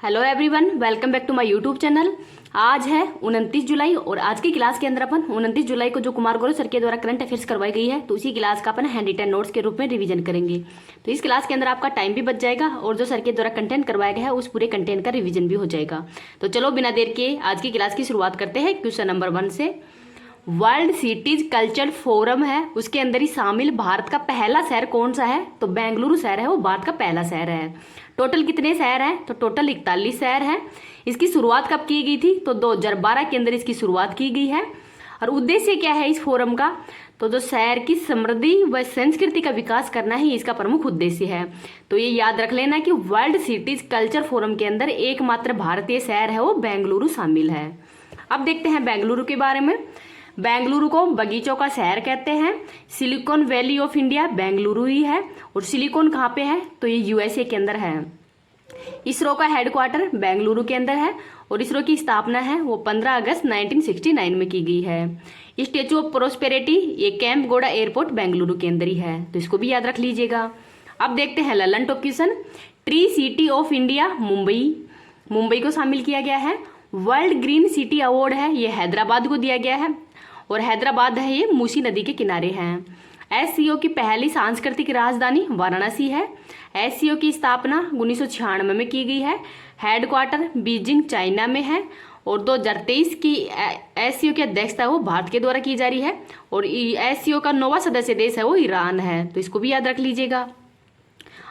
Hello everyone, welcome back to my YouTube channel. आज है 29 जुलाई और आज की क्लास के अंदर अपन 29 जुलाई को जो कुमार गुरु सर के द्वारा करंट अफेयर्स करवाई गई है तो उसी क्लास का अपन हैंड रिटन नोट्स के रूप में रिवीजन करेंगे। तो इस क्लास के अंदर आपका टाइम भी बच जाएगा और जो सर के द्वारा कंटेंट करवाया गया है उस पूरे कंटेंट का रिवीजन भी हो जाएगा। तो चलो बिना देर के आज की क्लास की शुरुआत करते हैं क्वेश्चन नंबर 1 से। वर्ल्ड सिटीज कल्चर फोरम है, उसके अंदर ही शामिल भारत का पहला शहर कौन सा है? तो बेंगलुरु शहर है, वो भारत का पहला शहर है। टोटल कितने शहर हैं? तो टोटल 41 शहर हैं। इसकी शुरुआत कब की गई थी? तो 2012 के अंदर इसकी शुरुआत की गई है। और उद्देश्य क्या है इस फोरम का? तो जो शहर की समृद्धि व संस्कृति का विकास करना ही इसका प्रमुख उद्देश्य है। तो ये याद रख लेना कि वर्ल्ड सिटीज कल्चर फोरम के अंदर एकमात्र भारतीय शहर है वो बेंगलुरु शामिल है। अब देखते हैं बेंगलुरु के बारे में। बेंगलुरु को बगीचों का शहर कहते हैं। Silicon valley of India Bengaluru ही है। और सिलिकॉन कहाँ पे है? तो ये यूएसए के अंदर है। इसरो का हेडक्वार्टर बेंगलुरु के अंदर है और इसरो की स्थापना है वो 15 अगस्त 1969 में की गई है। स्टेचू ऑफ प्रोस्पेरिटी ये कैंप गोड़ा एयरपोर्ट बेंगलुरु के अंदर ही है, तो इसको भी याद रख लीजिएगा। अब देखते हैं Lalan top question. Tree city of India Mumbai को शामिल किया गया है। वर्ल्ड ग्रीन सिटी अवार्ड है ये हैदराबाद को दिया गया है और हैदराबाद है ये मूसी नदी के किनारे हैं। एससीओ की पहली सांस्कृतिक राजधानी वाराणसी है। एससीओ की स्थापना 1996 में की गई है। हेडक्वार्टर बीजिंग चाइना में है और 2023 की एससीओ की अध्यक्षता वो भारत के द्वारा की जा रही है और एससीओ का 9वां सदस्य देश है वो ईरान है, तो इसको भी याद रख लीजिएगा।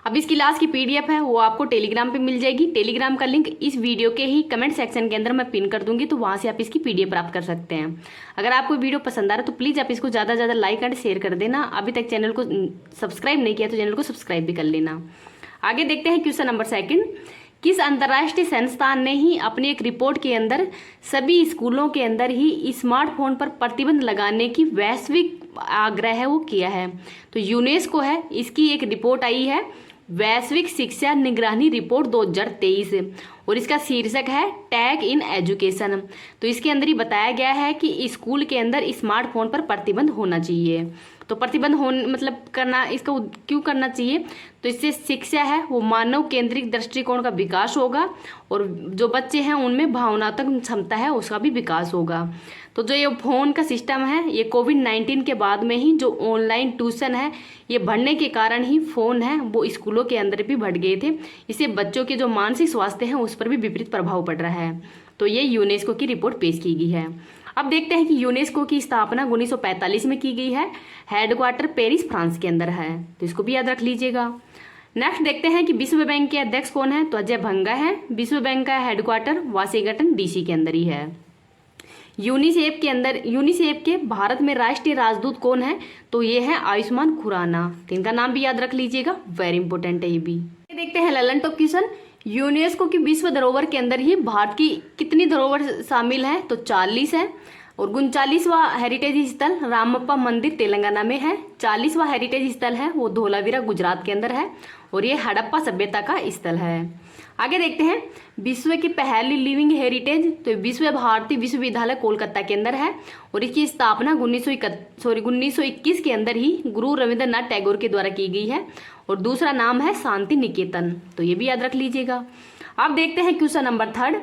अब इसकी क्लास की पीडीएफ है वो आपको टेलीग्राम पे मिल जाएगी। टेलीग्राम का लिंक इस वीडियो के ही कमेंट सेक्शन के अंदर मैं पिन कर दूंगी, तो वहां से आप इसकी पीडीएफ प्राप्त कर सकते हैं। अगर आपको वीडियो पसंद आ रहा है तो प्लीज़ आप इसको ज़्यादा से ज़्यादा लाइक एंड शेयर कर देना। अभी तक चैनल को सब्सक्राइब नहीं किया तो चैनल को सब्सक्राइब भी कर लेना। आगे देखते हैं क्वेश्चन नंबर 2। किस अंतर्राष्ट्रीय संस्थान ने ही अपनी एक रिपोर्ट के अंदर सभी स्कूलों के अंदर ही स्मार्टफोन पर प्रतिबंध लगाने की वैश्विक आग्रह है वो किया है? तो यूनेस्को है, इसकी एक रिपोर्ट आई है वैश्विक शिक्षा निगरानी रिपोर्ट 2023 और इसका शीर्षक है टैग इन एजुकेशन। तो इसके अंदर ही बताया गया है कि स्कूल के अंदर स्मार्टफोन पर प्रतिबंध होना चाहिए। तो प्रतिबंध होने मतलब करना, इसका क्यों करना चाहिए? तो इससे शिक्षा है वो मानव केंद्रित दृष्टिकोण का विकास होगा और जो बच्चे हैं उनमें भावनात्मक क्षमता है उसका भी विकास होगा। तो जो ये फोन का सिस्टम है ये कोविड-19 के बाद में ही जो ऑनलाइन ट्यूशन है ये बढ़ने के कारण ही फ़ोन है वो स्कूलों के अंदर भी बढ़ गए थे। इससे बच्चों के जो मानसिक स्वास्थ्य है उस पर भी विपरीत प्रभाव पड़ रहा है। तो ये यूनेस्को की रिपोर्ट पेश की गई है। अब देखते हैं कि यूनेस्को की स्थापना 1945 में की गई है। हेडक्वार्टर पेरिस फ्रांस के अंदर है, तो इसको भी याद रख लीजिएगा। नेक्स्ट देखते हैं कि विश्व बैंक के अध्यक्ष कौन है? तो अजय भंगा है। विश्व बैंक का हेडक्वार्टर वाशिंगटन डीसी के अंदर ही है। यूनिसेफ के भारत में राष्ट्रीय राजदूत कौन है? तो ये है आयुष्मान खुराना, तो इनका नाम भी याद रख लीजिएगा, वेरी इंपॉर्टेंट है ये भी। देखते हैं ललन टॉप क्वेश्चन। यूनेस्को की विश्व धरोहर के अंदर ही भारत की कितनी धरोहर शामिल है? तो 40 है। और 39वां हेरिटेज स्थल रामप्पा मंदिर तेलंगाना में है। 40वां हेरिटेज स्थल है वो धोलावीरा गुजरात के अंदर है और ये हड़प्पा सभ्यता का स्थल है। आगे देखते हैं विश्व की पहली लिविंग हेरिटेज, तो विश्व भारती विश्वविद्यालय कोलकाता के अंदर है और इसकी स्थापना 1921 के अंदर ही गुरु रविंद्रनाथ टैगोर के द्वारा की गई है और दूसरा नाम है शांति निकेतन, तो ये भी याद रख लीजिएगा। अब देखते हैं question number 3।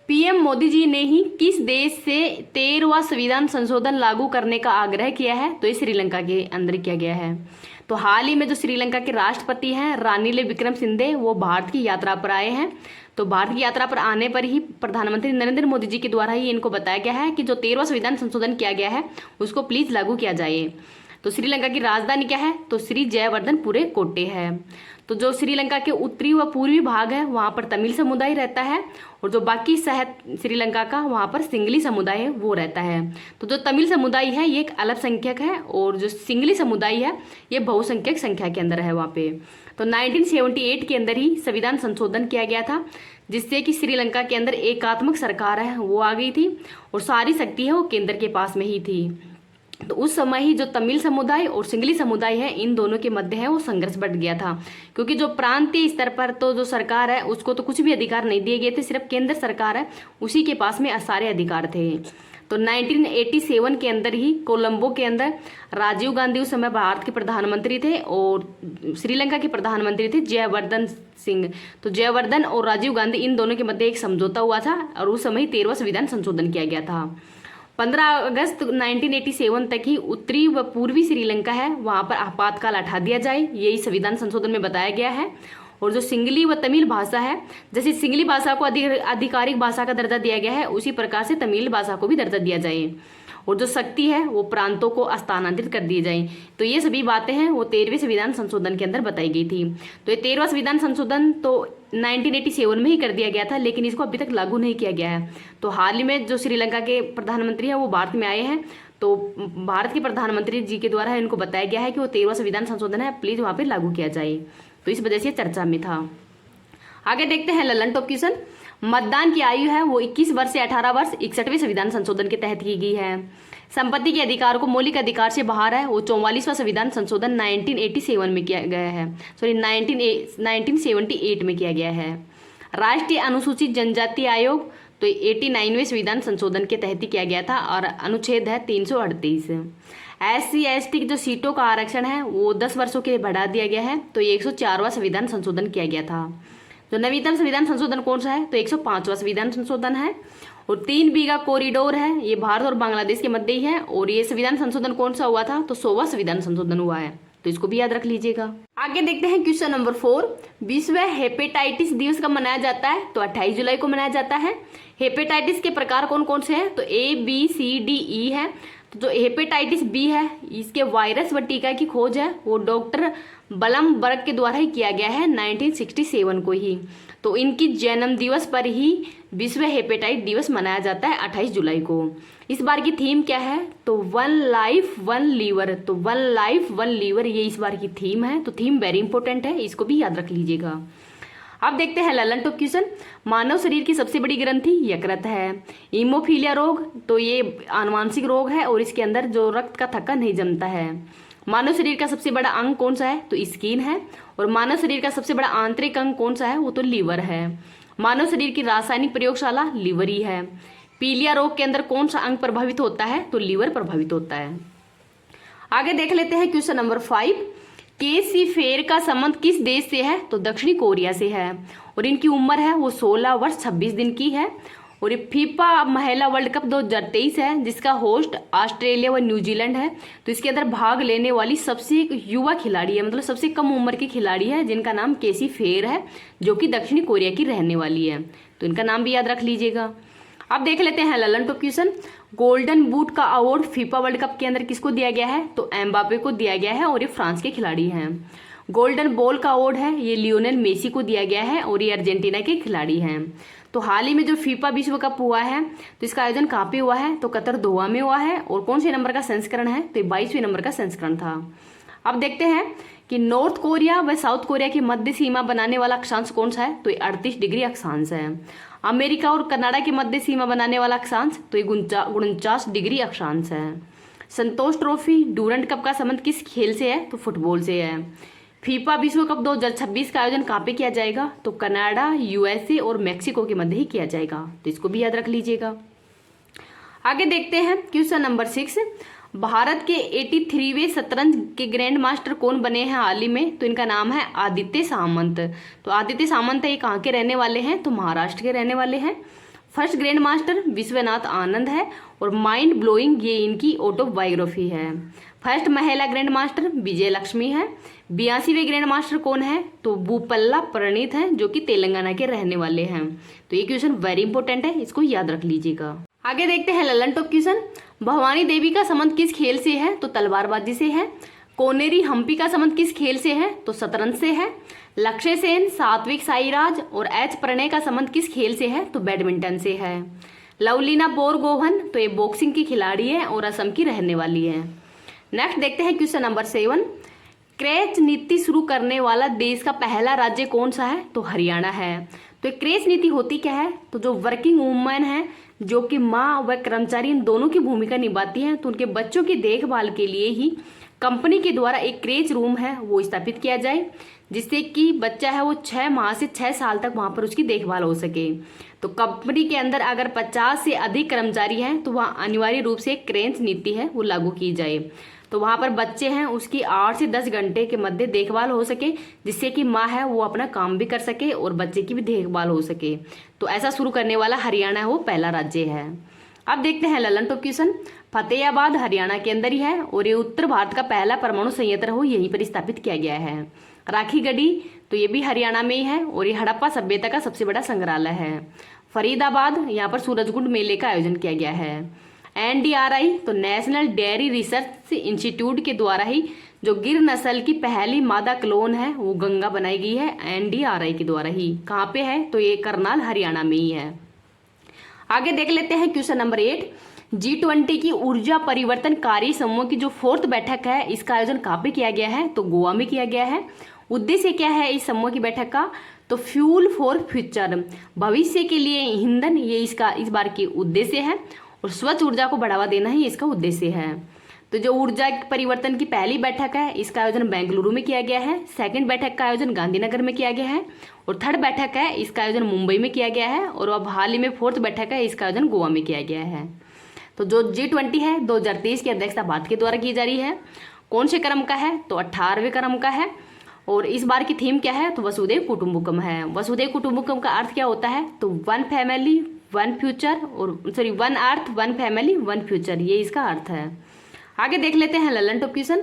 PM Modi ji ने ही किस देश से 13वां संविधान संशोधन लागू करने का आग्रह किया है? तो ये श्रीलंका के अंदर किया गया है। तो हाल ही में जो श्रीलंका के राष्ट्रपति हैं रानिल विक्रमसिंघे वो भारत की यात्रा पर आए हैं। तो भारत की यात्रा पर आने पर ही प्रधानमंत्री नरेंद्र मोदी जी के द्वारा ही इनको बताया गया है कि जो 13वां संविधान संशोधन किया गया है उसको प्लीज लागू किया जाए। तो श्रीलंका की राजधानी क्या है? तो श्री जयवर्धनपुरे कोटे है। तो जो श्रीलंका के उत्तरी व पूर्वी भाग है वहाँ पर तमिल समुदाय रहता है और जो बाकी शहर श्रीलंका का वहाँ पर सिंगली समुदाय है वो रहता है। तो जो तमिल समुदाय है ये एक अल्पसंख्यक है और जो सिंगली समुदाय है ये बहुसंख्यक संख्या के अंदर है वहाँ पे। तो 1978 के अंदर ही संविधान संशोधन किया गया था जिससे कि श्रीलंका के अंदर एकात्मक सरकार है वो आ गई थी और सारी शक्ति है वो केंद्र के पास में ही थी। तो उस समय ही जो तमिल समुदाय और सिंगली समुदाय है इन दोनों के मध्य है वो संघर्ष बढ़ गया था, क्योंकि जो प्रांतीय स्तर पर तो जो सरकार है उसको तो कुछ भी अधिकार नहीं दिए गए थे, सिर्फ केंद्र सरकार है उसी के पास में सारे अधिकार थे। तो 1987 के अंदर ही कोलंबो के अंदर राजीव गांधी उस समय भारत के प्रधानमंत्री थे और श्रीलंका के प्रधानमंत्री थे जयवर्धन सिंह। तो जयवर्धन और राजीव गांधी इन दोनों के मध्य एक समझौता हुआ था और उस समय 13वां संविधान संशोधन किया गया था। 15 अगस्त 1987 तक ही उत्तरी व पूर्वी श्रीलंका है वहां पर आपातकाल हटा दिया जाए, यही संविधान संशोधन में बताया गया है। और जो सिंगली व तमिल भाषा है, जैसे सिंगली भाषा को आधिकारिक भाषा का दर्जा दिया गया है उसी प्रकार से तमिल भाषा को भी दर्जा दिया जाए। और जो शक्ति है वो प्रांतों को स्थानांतरित कर दिए जाए। तो ये सभी बातें हैं वो 13वें संविधान संशोधन के अंदर बताई गई थी। तो ये 13वां संविधान संशोधन तो 1987 में ही कर दिया गया था, लेकिन इसको अभी तक लागू नहीं किया गया है। तो हाल ही में जो श्रीलंका के प्रधानमंत्री हैं वो भारत में आए हैं, तो भारत के प्रधानमंत्री जी के द्वारा इनको बताया गया है कि वो 13वां संविधान संशोधन है, प्लीज वहाँ पर लागू किया जाए। तो इस वजह से चर्चा में था। आगे देखते हैं ललन टॉप क्वेश्चन। मतदान की आयु है वो 21 वर्ष से 18 वर्ष 61वें संविधान संशोधन के तहत की गई है। संपत्ति के अधिकार को मौलिक अधिकार से बाहर है वो 44वां संविधान संशोधन 1987 में किया गया है, 1978 में किया गया है। राष्ट्रीय अनुसूचित जनजाति आयोग तो 89वें संविधान संशोधन के तहत ही किया गया था और अनुच्छेद है 338। SC/ST की जो सीटों का आरक्षण है वो 10 वर्षों के लिए बढ़ा दिया गया है, तो ये 104वां संविधान संशोधन किया गया था। जो नवीनतम संविधान संशोधन कौन सा है तो 105वां संविधान संशोधन है। और 3 बीघा कॉरिडोर है ये भारत और बांग्लादेश के मध्य ही है। और ये संविधान संशोधन कौन सा हुआ था तो 100वां संविधान संशोधन हुआ है, तो इसको भी याद रख लीजिएगा। आगे देखते हैं क्वेश्चन नंबर 4। विश्व हेपेटाइटिस दिवस कब मनाया जाता है तो 28 जुलाई को मनाया जाता है। हेपेटाइटिस के प्रकार कौन कौन से हैं तो ABCDE है। तो जो हेपेटाइटिस बी है इसके वायरस व टीका की खोज है वो डॉक्टर बलमबर्ग के द्वारा ही किया गया है 1967 को ही। तो इनकी जन्म दिवस पर ही विश्व हेपेटाइट दिवस मनाया जाता है 28 जुलाई को। इस बार की थीम क्या है तो 1 लाइफ 1 लीवर। तो 1 लाइफ 1 लीवर ये इस बार की थीम है, तो थीम वेरी इंपॉर्टेंट है, इसको भी याद रख लीजिएगा। अब देखते हैं ललन टॉप क्वेश्चन। मानव शरीर की सबसे बड़ी ग्रंथि यकृत है। हीमोफीलिया रोग तो ये आनुवांशिक रोग है और इसके अंदर जो रक्त का थक्का नहीं जमता है। मानव शरीर का सबसे बड़ा अंग कौन सा है तो स्किन है। और मानव शरीर का सबसे बड़ा आंतरिक अंग कौन सा है वो तो लीवर है। मानव शरीर की रासायनिक प्रयोगशाला लीवर ही है। पीलिया रोग के अंदर कौन सा अंग प्रभावित होता है तो लीवर प्रभावित होता है। आगे देख लेते हैं क्वेश्चन नंबर 5। केसी फेर का संबंध किस देश से है तो दक्षिणी कोरिया से है। और इनकी उम्र है वो 16 वर्ष 26 दिन की है। और ये फीफा महिला वर्ल्ड कप 2023 है जिसका होस्ट ऑस्ट्रेलिया व न्यूजीलैंड है। तो इसके अंदर भाग लेने वाली सबसे युवा खिलाड़ी है, मतलब सबसे कम उम्र की खिलाड़ी है जिनका नाम केसी फेर है, जो कि दक्षिणी कोरिया की रहने वाली है। तो इनका नाम भी याद रख लीजिएगा। अब देख लेते हैं Lalan top question. Golden boot का अवार्ड फीफा वर्ल्ड कप के अंदर किसको दिया गया है तो एम्बापे को दिया गया है और ये फ्रांस के खिलाड़ी हैं। गोल्डन बॉल का अवार्ड है ये लियोनेल मेसी को दिया गया है और ये अर्जेंटीना के खिलाड़ी हैं। तो हाल ही में जो फीफा विश्व कप हुआ है तो इसका आयोजन कहाँ पे हुआ है तो कतर दोहा में हुआ है। और कौन से नंबर का संस्करण है तो 22वें नंबर का संस्करण था। अब देखते हैं कि नॉर्थ कोरिया व साउथ कोरिया की मध्य सीमा बनाने वाला अक्षांश कौन सा है तो ये 38 डिग्री अक्षांश है। अमेरिका और कनाडा की मध्य सीमा बनाने वाला अक्षांश तो ये 49 डिग्री अक्षांश है। संतोष ट्रॉफी डूरंट कप का संबंध किस खेल से है तो फुटबॉल से है। फीफा विश्व कप 2026 का आयोजन कहाँ पे किया जाएगा तो कनाडा, USA और मैक्सिको के मध्य ही किया जाएगा, तो इसको भी याद रख लीजिएगा। आगे देखते हैं क्वेश्चन नंबर 6। भारत के 83वें शतरंज के ग्रैंड मास्टर कौन बने हैं हाल ही में तो इनका नाम है आदित्य सामंत। तो आदित्य सामंत है ये कहाँ के रहने वाले हैं तो महाराष्ट्र के रहने वाले हैं। First grand master Vishwanath Anand है और माइंड ब्लोइंग ये इनकी ऑटोबायोग्राफी है। फर्स्ट महिला ग्रैंड मास्टर विजय लक्ष्मी है। 82वें ग्रैंड मास्टर कौन है तो बूपल्ला प्रणीत हैं जो कि तेलंगाना के रहने वाले हैं। तो ये क्वेश्चन वेरी इंपॉर्टेंट है, इसको याद रख लीजिएगा। आगे देखते हैं ललन टॉप क्वेश्चन। भवानी देवी का संबंध किस खेल से है तो तलवारबाजी से है। कोनेरी हम्पी का संबंध किस खेल से है तो शतरंज से है। लक्ष्य सेन, सात्विक साईराज और एच प्रणय का संबंध किस खेल से है तो बैडमिंटन से है। लवलीना बोरगोहन तो ये बॉक्सिंग की खिलाड़ी है और असम की रहने वाली है। नेक्स्ट देखते हैं क्वेश्चन नंबर 7। क्रेच नीति शुरू करने वाला देश का पहला राज्य कौन सा है तो हरियाणा है। तो क्रेच नीति होती क्या है तो जो वर्किंग वुमेन है जो कि माँ व कर्मचारी इन दोनों की भूमिका निभाती हैं तो उनके बच्चों की देखभाल के लिए ही कंपनी के द्वारा एक क्रेच रूम है वो स्थापित किया जाए, जिससे कि बच्चा है वो 6 माह से 6 साल तक वहाँ पर उसकी देखभाल हो सके। तो कंपनी के अंदर अगर 50 से अधिक कर्मचारी हैं तो वहाँ अनिवार्य रूप से एक क्रेच नीति है वो लागू की जाए। तो वहाँ पर बच्चे हैं उसकी 8 से 10 घंटे के मध्य देखभाल हो सके, जिससे कि माँ है वो अपना काम भी कर सके और बच्चे की भी देखभाल हो सके। तो ऐसा शुरू करने वाला हरियाणा है वो पहला राज्य है। अब देखते हैं ललन टॉप क्वेश्चन। फतेहाबाद हरियाणा के अंदर ही है और ये उत्तर भारत का पहला परमाणु संयंत्र हो यहीं पर स्थापित किया गया है। राखीगढ़ी तो ये भी हरियाणा में ही है और ये हड़प्पा सभ्यता का सबसे बड़ा संग्रहालय है। फरीदाबाद यहाँ पर सूरजकुंड मेले का आयोजन किया गया है। NDRI तो नेशनल डेयरी रिसर्च इंस्टीट्यूट के द्वारा ही जो गिर नस्ल की पहली मादा क्लोन है वो गंगा बनाई गई है NDRI के द्वारा ही। कहाँ पे है तो ये करनाल हरियाणा में ही है। आगे देख लेते हैं क्वेश्चन नंबर 8। G20 की ऊर्जा परिवर्तनकारी समूह की जो 4th बैठक है इसका आयोजन कहाँ पे किया गया है तो गोवा में किया गया है। उद्देश्य क्या है इस समूह की बैठक का तो फ्यूल फॉर फ्यूचर, भविष्य के लिए ईंधन, ये इसका इस बार की उद्देश्य है और स्वच्छ ऊर्जा को बढ़ावा देना ही इसका उद्देश्य है। तो जो ऊर्जा परिवर्तन की पहली बैठक है इसका आयोजन बेंगलुरु में किया गया है। 2nd बैठक का आयोजन गांधीनगर में किया गया है और 3rd बैठक है इसका आयोजन मुंबई में किया गया है और अब हाल ही में 4th बैठक है इसका आयोजन गोवा में किया गया है। तो जो G20 है 2023 की अध्यक्षता भारत के द्वारा की जा रही है। कौन से क्रम का है तो 18वें क्रम का है और इस बार की थीम क्या है तो वसुधैव कुटुंबकम है। वसुधैव कुटुंबकम का अर्थ क्या होता है तो 1 फैमिली 1 फ्यूचर और 1 अर्थ 1 फैमिली 1 फ्यूचर, ये इसका अर्थ है। आगे देख लेते हैं ललन टॉप क्वेश्चन।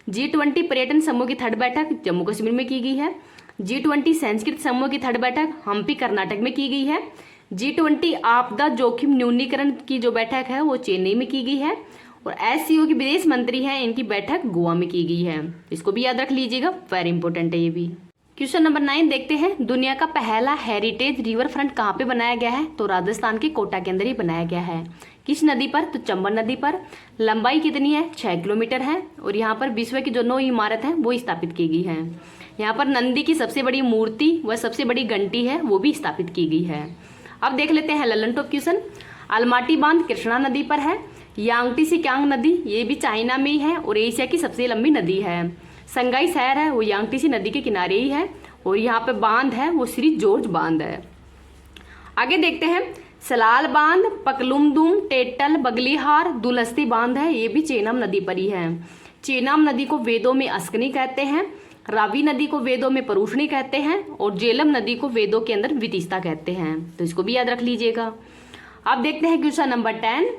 G20 पर्यटन समूह की 3rd बैठक जम्मू कश्मीर में की गई है। G20 संस्कृत समूह की 3rd बैठक हम्पी कर्नाटक में की गई है। G20 आपदा जोखिम न्यूनीकरण की जो बैठक है वो चेन्नई में की गई है और SCO की विदेश मंत्री हैं इनकी बैठक गोवा में की गई है। इसको भी याद रख लीजिएगा, वेरी इंपॉर्टेंट है ये भी। क्वेश्चन नंबर 9 देखते हैं। दुनिया का पहला हेरिटेज रिवर फ्रंट कहाँ पे बनाया गया है तो राजस्थान के कोटा के अंदर ही बनाया गया है। किस नदी पर तो चंबल नदी पर। लंबाई कितनी है 6 किलोमीटर है और यहाँ पर विश्व की जो 9 इमारत है वो स्थापित की गई है। यहाँ पर नंदी की सबसे बड़ी मूर्ति व सबसे बड़ी घंटी है वो भी स्थापित की गई है। अब देख लेते हैं ललन टॉप क्वेश्चन। अलमाटी बांध कृष्णा नदी पर है। यांगटी सिक्यांग नदी ये भी चाइना में ही है और एशिया की सबसे लंबी नदी है। संगाई शहर है वो यांगटी नदी के किनारे ही है और यहाँ पे बांध है वो श्री जॉर्ज बांध है। आगे देखते हैं सलाल बांध, पकलुमदुम, टेटल, बगलीहार, दुलहस्ती बांध है ये भी चेनाब नदी पर ही है। चेनाब नदी को वेदों में अस्कनी कहते हैं, रावी नदी को वेदों में परुषणी कहते हैं और झेलम नदी को वेदों के अंदर वितिस्ता कहते हैं। तो इसको भी याद रख लीजिएगा। अब देखते हैं क्वेश्चन नंबर 10।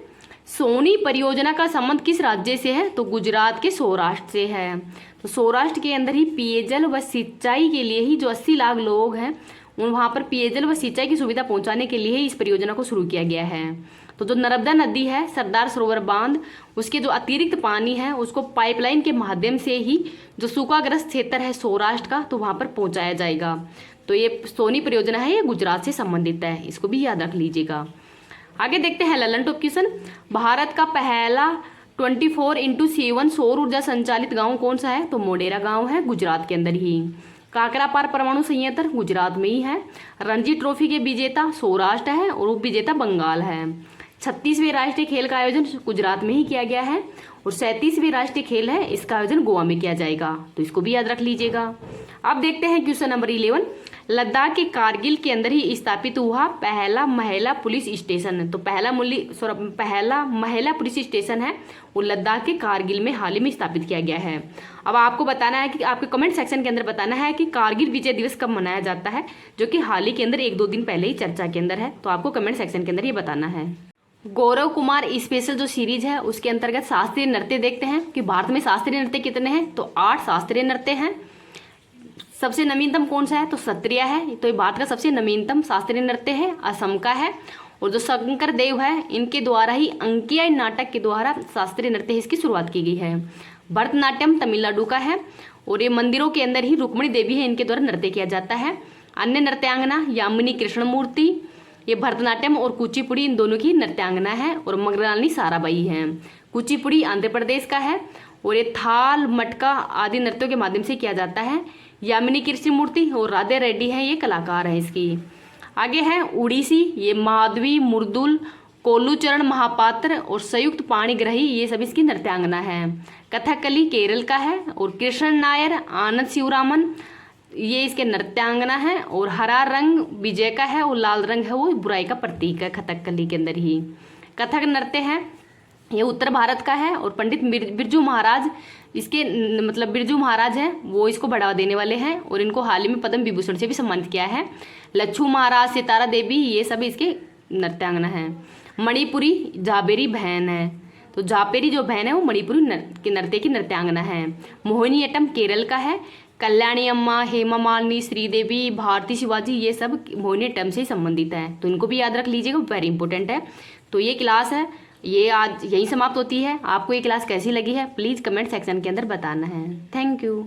सोनी परियोजना का संबंध किस राज्य से है तो गुजरात के सौराष्ट्र से है। तो सौराष्ट्र के अंदर ही पेयजल व सिंचाई के लिए ही जो 80 लाख लोग हैं वहाँ पर पेयजल व सिंचाई की सुविधा पहुँचाने के लिए ही इस परियोजना को शुरू किया गया है। तो जो नर्मदा नदी है सरदार सरोवर बांध उसके जो अतिरिक्त पानी है उसको पाइपलाइन के माध्यम से ही जो सूखाग्रस्त क्षेत्र है सौराष्ट्र का तो वहाँ पर पहुँचाया जाएगा। तो ये सोनी परियोजना है ये गुजरात से संबंधित है, इसको भी याद रख लीजिएगा। आगे देखते हैं ललन टॉप क्वेश्चन। भारत का पहला 24x7 सौर ऊर्जा संचालित गांव कौन सा है तो मोढेरा गांव है गुजरात के अंदर ही। काकरापार परमाणु संयंत्र गुजरात में ही है। रणजी ट्रॉफी के विजेता सौराष्ट्र है और उप विजेता बंगाल है। 36वें राष्ट्रीय खेल का आयोजन गुजरात में ही किया गया है और 37वें राष्ट्रीय खेल है इसका आयोजन गोवा में किया जाएगा। तो इसको भी याद रख लीजिएगा। अब देखते हैं क्वेश्चन नंबर 11। लद्दाख के कारगिल के अंदर ही स्थापित हुआ पहला महिला पुलिस स्टेशन। तो पहला महिला पुलिस स्टेशन है वो लद्दाख के कारगिल में हाल ही में स्थापित किया गया है। अब आपको बताना है कि आपके कमेंट सेक्शन के अंदर बताना है कि कारगिल विजय दिवस कब मनाया जाता है, जो कि हाल ही के अंदर 1-2 दिन पहले ही चर्चा के अंदर है। तो आपको कमेंट सेक्शन के अंदर ये बताना है। गौरव कुमार स्पेशल जो सीरीज है उसके अंतर्गत शास्त्रीय नृत्य देखते हैं कि भारत में शास्त्रीय नृत्य कितने हैं तो 8 शास्त्रीय नृत्य हैं। सबसे नवीनतम कौन सा है तो सत्रिय है। तो ये भारत का सबसे नवीनतम शास्त्रीय नृत्य है। असम का है और जो शंकर देव है इनके द्वारा ही अंकिया नाटक के द्वारा शास्त्रीय नृत्य इसकी शुरुआत की गई है। भरतनाट्यम तमिलनाडु का है और ये मंदिरों के अंदर ही रुक्मिणी देवी है इनके द्वारा नृत्य किया जाता है। अन्य नृत्यांगना यामिनी कृष्णमूर्ति, ये भरतनाट्यम और कुचिपुड़ी इन दोनों की नृत्यांगना है और मगरानी साराबाई है। कुचिपुड़ी आंध्र प्रदेश का है और ये थाल मटका आदि नृत्यों के माध्यम से किया जाता है। यामिनी कृष्णमूर्ति और राधे रेड्डी हैं ये कलाकार हैं इसकी। आगे है उड़ीसी, ये माधवी मुर्दुल कोल्लूचरण महापात्र और संयुक्त पाणिग्रही ये सब इसकी नृत्यांगना है। कथकली केरल का है। और कृष्ण नायर, आनंद शिवरामन ये इसके नृत्यांगना है। और हरा रंग विजय का है और लाल रंग है वो बुराई का प्रतीक है कथकली के अंदर ही। कथक नृत्य है ये उत्तर भारत का है। और पंडित बिरजू महाराज इसके मतलब बिरजू महाराज हैं वो इसको बढ़ावा देने वाले हैं और इनको हाल ही में पद्म विभूषण से भी सम्मानित किया है। लच्छू महाराज, सितारा देवी ये सब इसके नृत्यांगना है। मणिपुरी झाबेरी बहन है। तो झापेरी जो बहन है वो मणिपुरी नृत्य की नृत्यांगना है। मोहिनीअट्टम केरल का है। कल्याणी अम्मा, हेमा मालिनी, श्रीदेवी, भारती शिवाजी ये सब मोहिनीअट्टम से संबंधित है। तो इनको भी याद रख लीजिएगा, वेरी इंपॉर्टेंट है। तो ये क्लास है ये आज यहीं समाप्त होती है। आपको ये क्लास कैसी लगी है प्लीज़ कमेंट सेक्शन के अंदर बताना है। Thank you.